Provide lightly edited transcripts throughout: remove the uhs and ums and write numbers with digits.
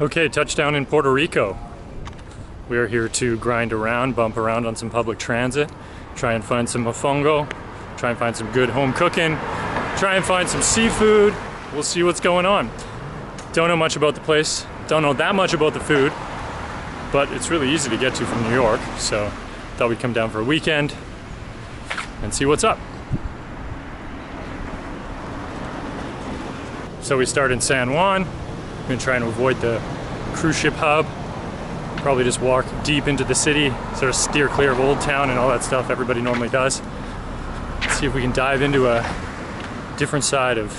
Okay, touchdown in Puerto Rico. We are here to grind around, bump around on some public transit, try and find some mofongo, try and find some good home cooking, try and find some seafood. We'll see what's going on. Don't know much about the place, don't know that much about the food, but it's really easy to get to from New York, so thought we'd come down for a weekend and see what's up. So we start in San Juan. I'm gonna try and avoid the cruise ship hub. Probably just walk deep into the city, sort of steer clear of Old Town and all that stuff everybody normally does. See if we can dive into a different side of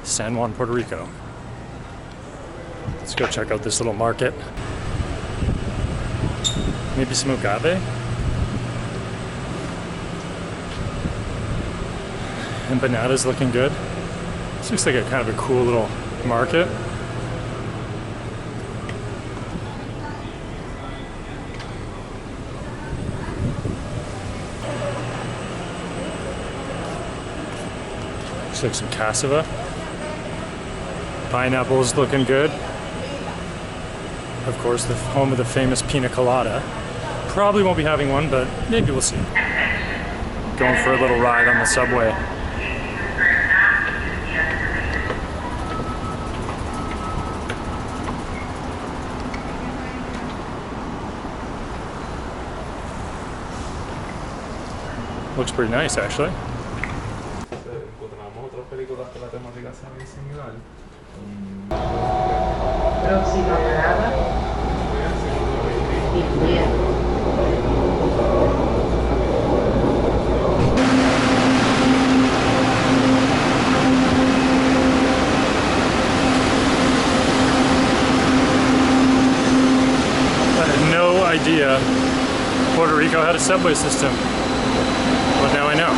San Juan, Puerto Rico. Let's go check out this little market. Maybe some agave. Empanadas looking good. This looks like a kind of a cool little market. Looks like some cassava. Pineapples looking good. Of course, the home of the famous pina colada. Probably won't be having one, but maybe we'll see. Going for a little ride on the subway. Looks pretty nice, actually. Próxima parada, I had no idea Puerto Rico had a subway system, but now I know.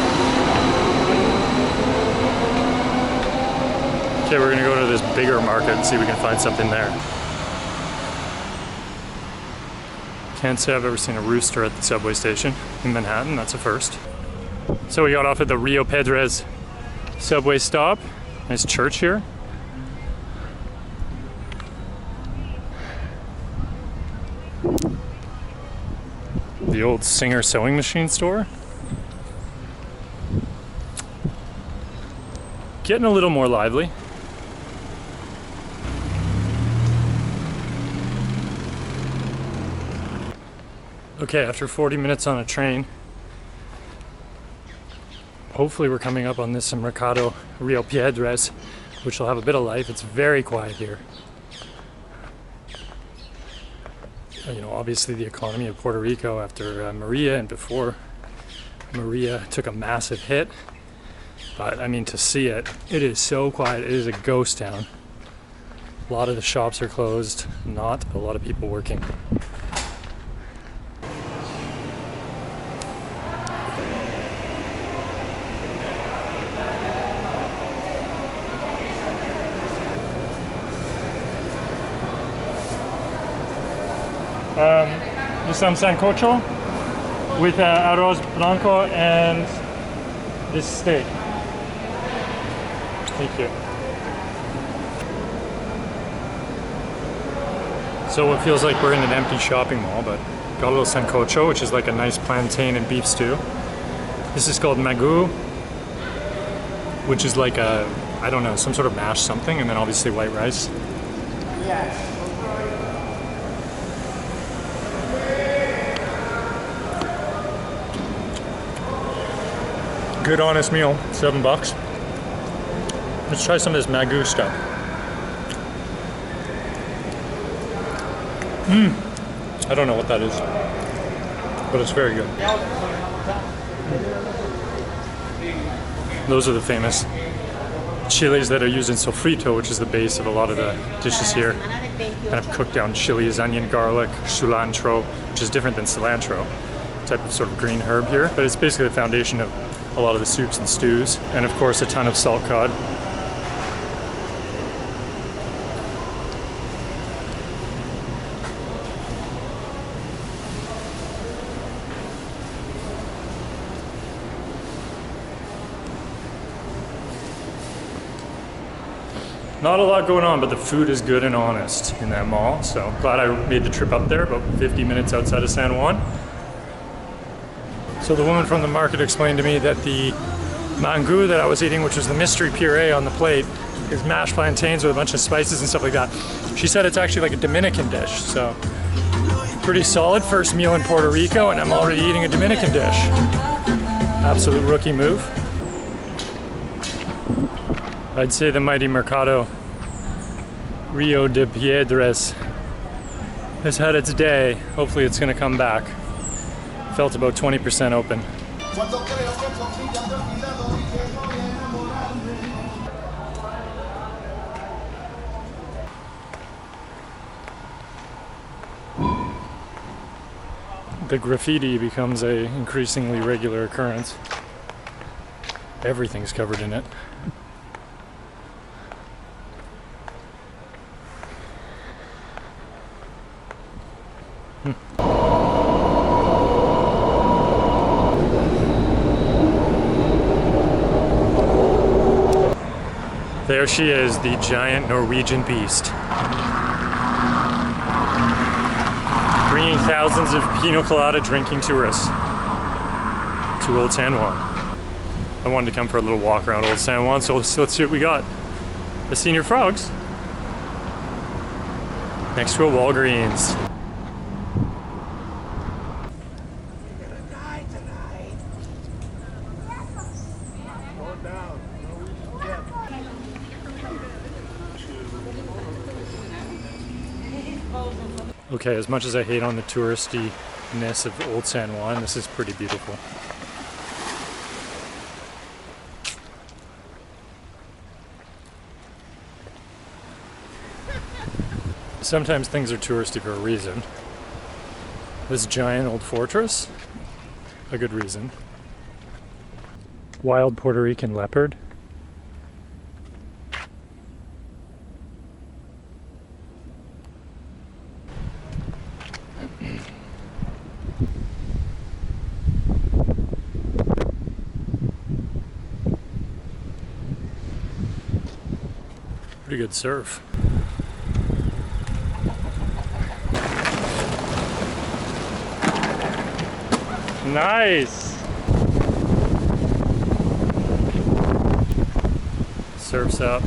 Okay, we're gonna go to this bigger market and see if we can find something there. Can't say I've ever seen a rooster at the subway station in Manhattan, that's a first. So we got off at the Rio Pedres subway stop. Nice church here. The old Singer sewing machine store. Getting a little more lively. Okay, after 40 minutes on a train, hopefully we're coming up on this Mercado de Rio Piedras, which will have a bit of life. It's very quiet here. You know, obviously the economy of Puerto Rico after Maria and before Maria took a massive hit. But I mean, to see it, it is so quiet. It is a ghost town. A lot of the shops are closed, not a lot of people working. Just some Sancocho with arroz blanco and this steak. Thank you. So it feels like we're in an empty shopping mall, but got a little Sancocho, which is like a nice plantain and beef stew. This is called Mangu, which is like a, I don't know, some sort of mashed something, and then obviously white rice. yes. Good honest meal, $7. Let's try some of this Mangu stuff. I don't know what that is, but it's very good. Those are the famous chilies that are used in sofrito, which is the base of a lot of the dishes here. Kind of cooked down chilies, onion, garlic, cilantro, which is different than cilantro, type of sort of green herb here, but it's basically the foundation of a lot of the soups and stews, and of course a ton of salt cod. Not a lot going on, but the food is good and honest in that mall. So glad I made the trip up there, about 50 minutes outside of San Juan. So the woman from the market explained to me that the mangu that I was eating, which was the mystery puree on the plate, is mashed plantains with a bunch of spices and stuff like that. She said it's actually like a Dominican dish, so pretty solid first meal in Puerto Rico, and I'm already eating a Dominican dish. Absolute rookie move. I'd say the mighty Mercado Rio de Piedras has had its day. Hopefully it's going to come back. Felt about 20% open. The graffiti becomes a increasingly regular occurrence. Everything's covered in it. There she is, the giant Norwegian beast. Bringing thousands of pina colada drinking tourists to Old San Juan. I wanted to come for a little walk around Old San Juan, so let's see what we got. The Senior Frogs. Next to a Walgreens. Okay, as much as I hate on the touristy-ness of Old San Juan, this is pretty beautiful. Sometimes things are touristy for a reason. This giant old fortress, a good reason. Wild Puerto Rican leopard. Pretty good surf. Nice! Surf's up.